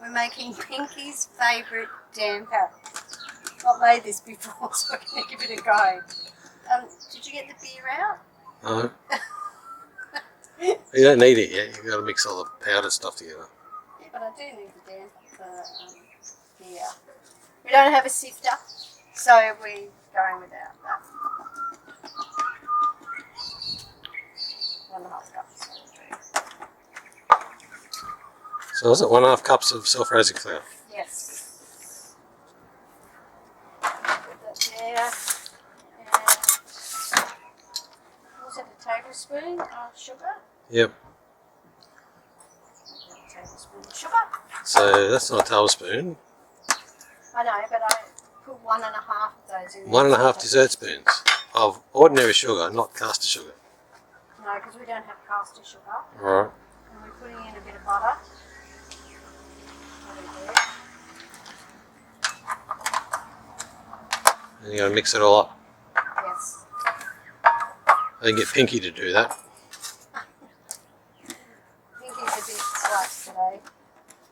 We're making Pinky's favourite damper. I've made this before, so I'm going to give it a go. Did you get the beer out? No. You don't need it yet. You've got to mix all the powdered stuff together. Yeah, but I do need the damper for beer. We don't have a sifter, so we're going without that. 1.5 cups. So is it 1.5 cups of self-raising flour? Yes. Put that there. And also a tablespoon of sugar. Yep. A tablespoon of sugar. So that's not a tablespoon. I know, but I put 1.5 of those in there. 1.5 dessert spoons of ordinary sugar, not caster sugar. No, because we don't have caster sugar. Alright. And we're putting in a bit of butter. And you're going to mix it all up. Yes. I didn't get Pinky to do that. Pinky's a bit slack today.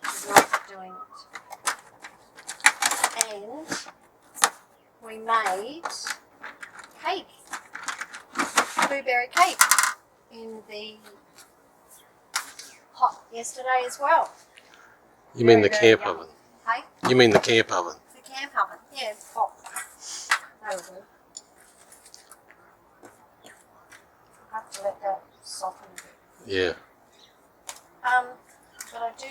He's not doing it. And we made cake. Blueberry cake in the pot yesterday as well. You mean the camp oven? Hey? You mean the camp oven? The camp oven. Yeah, it's hot. That'll do. I have to let that soften a bit. Yeah. But I do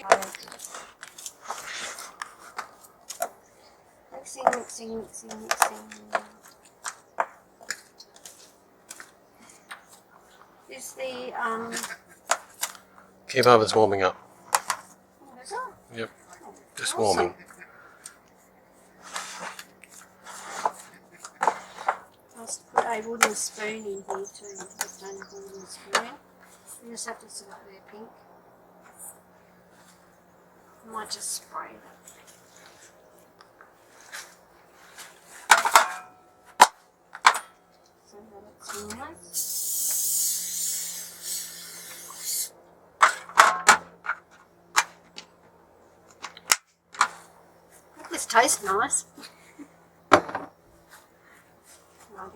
mixing. Is the Camp oven's warming up. what is it? Yep. Just Awesome. warming. I'll put a wooden spoon in here too. Just only a wooden spoon. You just have to sit up there, Pink. I might just spray that. So that it's nice. This tastes nice. Right,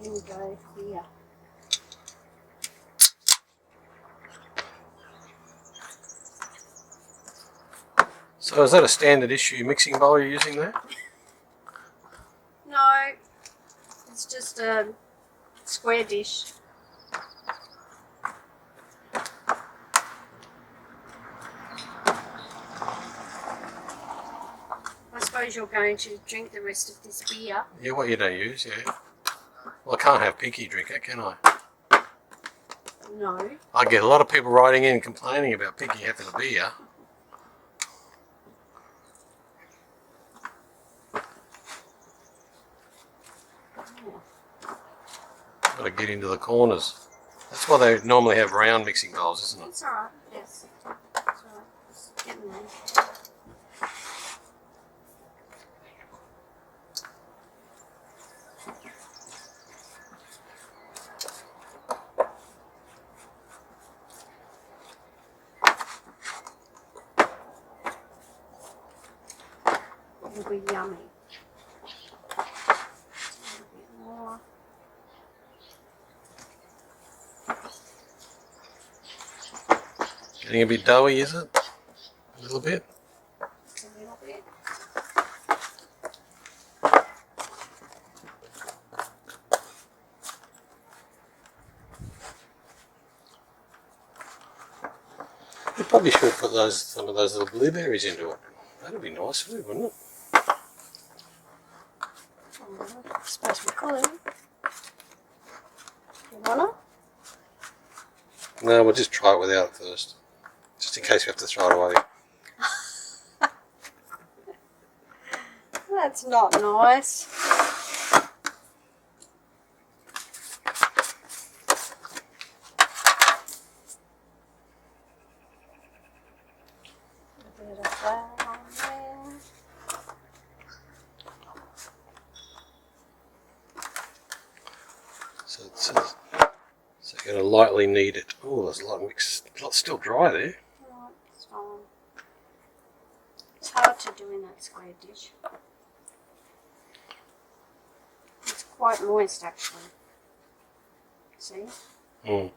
here we go here. So is that a standard issue mixing bowl you're using there? No, it's just a square dish. I suppose you're going to drink the rest of this beer. Yeah, what you don't use, yeah. Well, I can't have Pinky drink it, can I? No. I get a lot of people writing in complaining about Pinky having a beer. Got to get into the corners. That's why they normally have round mixing bowls, isn't it? It's alright, yes. It's alright. It's getting there. It'll be yummy. A little bit more. Getting a bit doughy, is it? A little bit? Just a little bit. You probably should put some of those little blueberries into it. That'd be nice, wouldn't it? I suppose we could. You wanna? No, we'll just try it without it first. Just in case we have to throw it away. That's not nice. A bit of that on there. So you're going to lightly knead it. Oh, there's a lot of mix. A lot still dry there. Right, it's fine. It's hard do in that square dish. It's quite moist actually. See? Mm.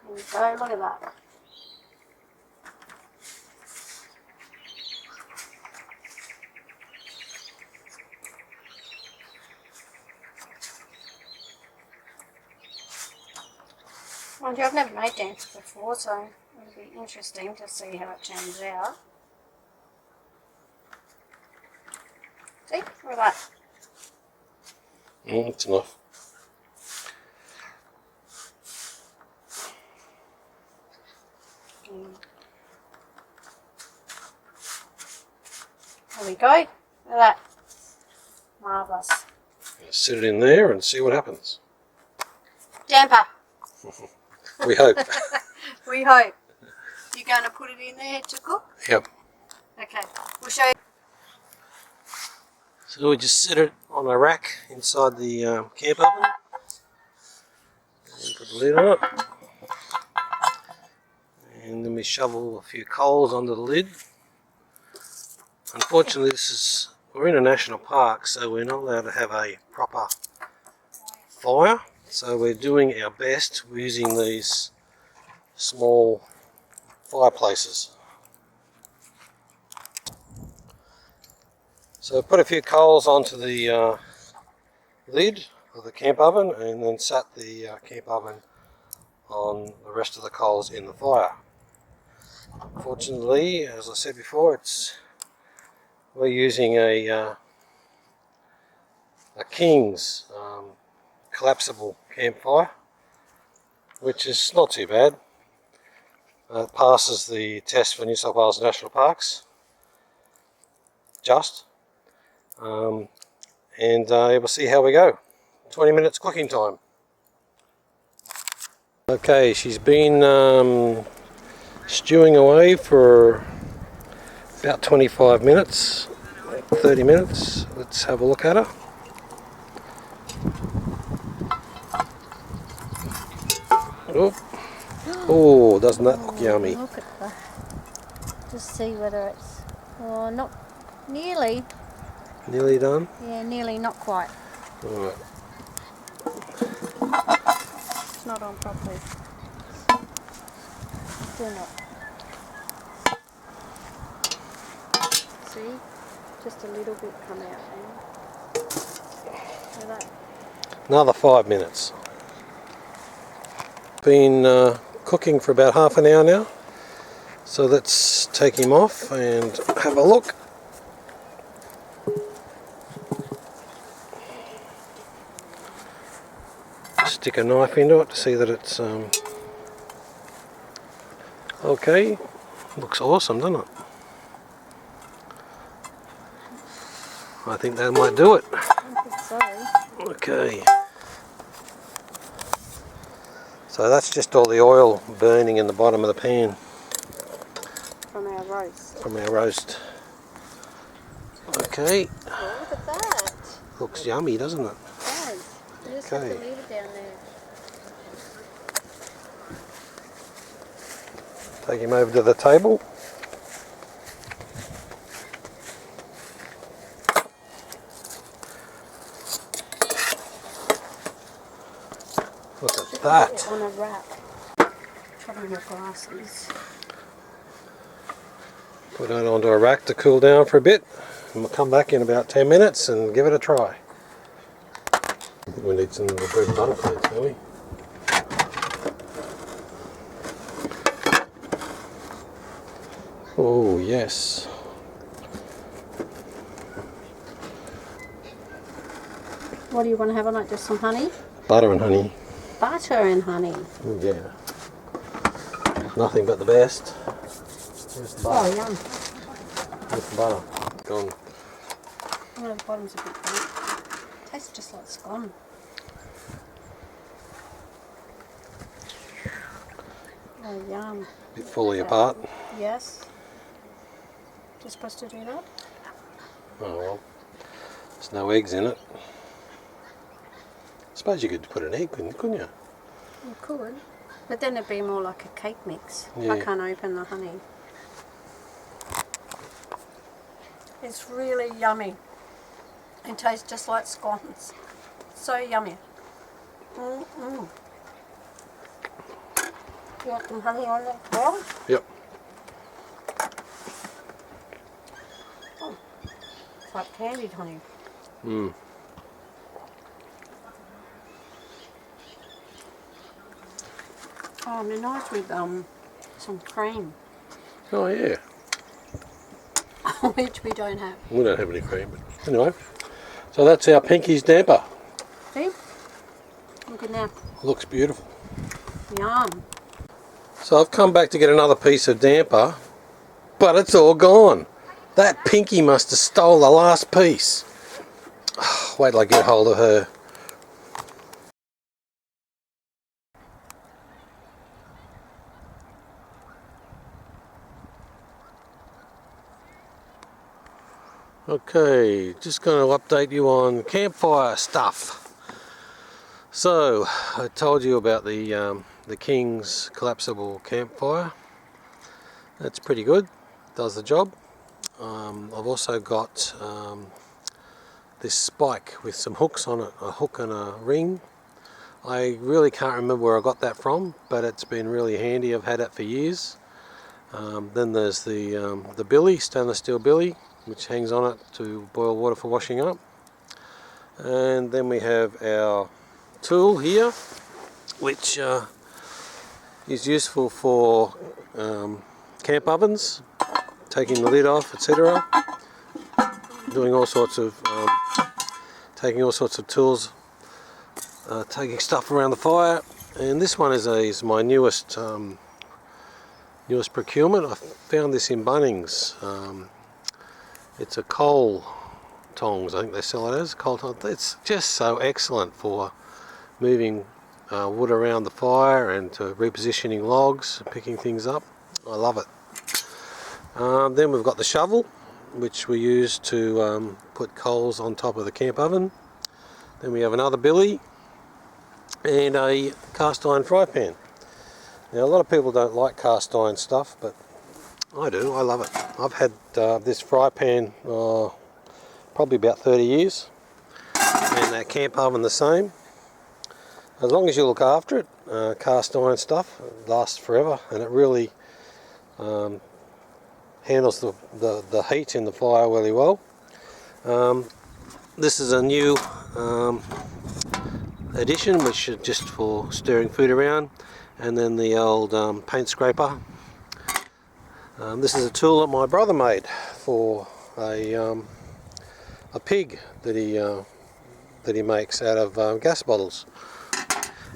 There you go, look at that. Mind you, I've never made damper before, so it'll be interesting to see how it turns out. See? Look at that. It's enough. There we go. Look at that. Marvellous. Sit it in there and see what happens. Damper. We hope. We hope. You're going to put it in there to cook? Yep. Okay. We'll show you. So we just sit it on a rack inside the camp oven and put the lid on it. And then we shovel a few coals under the lid. Unfortunately, we're in a national park, so we're not allowed to have a proper fire. So we're doing our best using these small fireplaces. So put a few coals onto the lid of the camp oven and then sat the camp oven on the rest of the coals in the fire. Fortunately, as I said before, we're using a King's collapsible campfire, which is not too bad. It passes the test for New South Wales National Parks, and we'll see how we go. 20 minutes cooking time. Okay, she's been stewing away for about 25 minutes, 30 minutes. Let's have a look at her. Oh, doesn't that look yummy? Look at that. Just see whether it's, oh, not nearly. Nearly done? Yeah, nearly, not quite. Alright. It's not on properly. Still not. See? Just a little bit come out now. So that. Another 5 minutes. Been cooking for about half an hour now. So let's take him off and have a look. Stick a knife into it to see that it's okay. Looks awesome, doesn't it? I think that might do it. I think so. Okay. So that's just all the oil burning in the bottom of the pan From our roast. from our roast. Okay. Oh, look at that. Looks yummy, doesn't it? It does. You just have to leave it down there. Take him over to the table. Look at that. On a rack. Cover your glasses. Put it onto a rack to cool down for a bit. And we'll come back in about 10 minutes and give it a try. I think we need some little bread and butter plates, don't we? Oh, yes. What do you want to have on it? Just some honey? Butter and honey. Butter and honey. Oh, yeah. Nothing but the best. Where's the butter? Oh, yum. Where's the butter? Gone. Oh, the bottom's a bit burnt. Tastes just like scone. Oh, yum. A bit fully apart. Yes. You're supposed to do that? Oh well. There's no eggs in it. I suppose you could put an egg in, couldn't you? You could, but then it'd be more like a cake mix. Yeah. I can't open the honey. It's really yummy. It tastes just like scones. So yummy. Mm-mm. You want some honey on it as well? Yep. Oh, it's like candied honey. Mm. Oh, they're nice with some cream. Oh yeah. Which we don't have. We don't have any cream, but anyway. So that's our Pinky's damper. See? Look at that. Looks beautiful. Yum. So I've come back to get another piece of damper, but it's all gone. That Pinky must have stole the last piece. Wait till I get hold of her. Okay, just going to update you on campfire stuff. So I told you about the King's collapsible campfire. That's pretty good, does the job. I've also got this spike with some hooks on it, a hook and a ring. I really can't remember where I got that from, but it's been really handy. I've had it for years. Then there's the billy, stainless steel billy, which hangs on it to boil water for washing up. And then we have our tool here, which is useful for camp ovens, taking the lid off, etc. Doing all sorts of taking all sorts of tools, taking stuff around the fire. And this one is my newest procurement. I found this in Bunnings. It's a coal tongs, I think they sell it as coal tongs. It's just so excellent for moving wood around the fire and to repositioning logs, picking things up. I love it. Then we've got the shovel, which we use to put coals on top of the camp oven. Then we have another billy and a cast iron fry pan. Now a lot of people don't like cast iron stuff, but I do, I love it. I've had this fry pan probably about 30 years, and that camp oven the same. As long as you look after it, cast iron stuff lasts forever, and it really handles the heat in the fire really well. This is a new addition, which is just for stirring food around, and then the old paint scraper. This is a tool that my brother made for a pig that he makes out of gas bottles.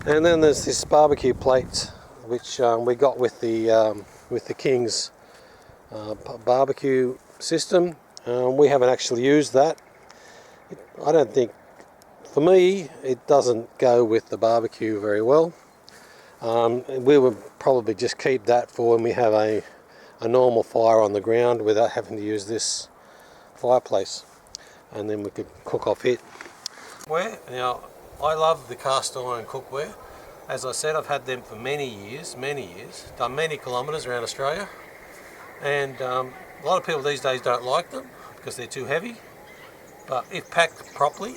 And then there's this barbecue plate, which we got with the King's barbecue system. We haven't actually used that. I don't think, for me, it doesn't go with the barbecue very well. We would probably just keep that for when we have a normal fire on the ground without having to use this fireplace, and then we could cook off it. Now, I love the cast iron cookware. As I said, I've had them for many years, done many kilometres around Australia, and a lot of people these days don't like them because they're too heavy, but if packed properly,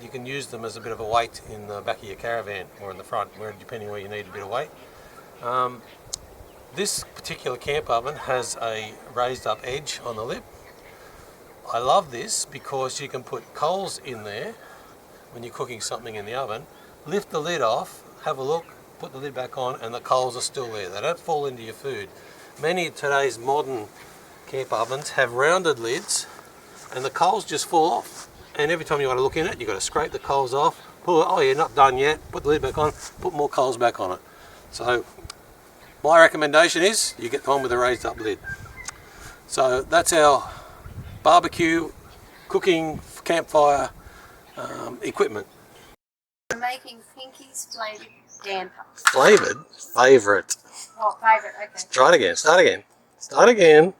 you can use them as a bit of a weight in the back of your caravan or in the front, depending where you need a bit of weight. This particular camp oven has a raised up edge on the lip. I love this because you can put coals in there when you're cooking something in the oven, lift the lid off, have a look, put the lid back on, and the coals are still there. They don't fall into your food. Many of today's modern camp ovens have rounded lids and the coals just fall off. And every time you want to look in it, you've got to scrape the coals off, pull it, oh you're not done yet, put the lid back on, put more coals back on it. So my recommendation is you get the one with the raised up lid. So that's our barbecue, cooking, campfire equipment. We're making Pinky's flavoured damper. Flavoured? Favourite. Oh, favourite, okay. Try it again, start again. Start again.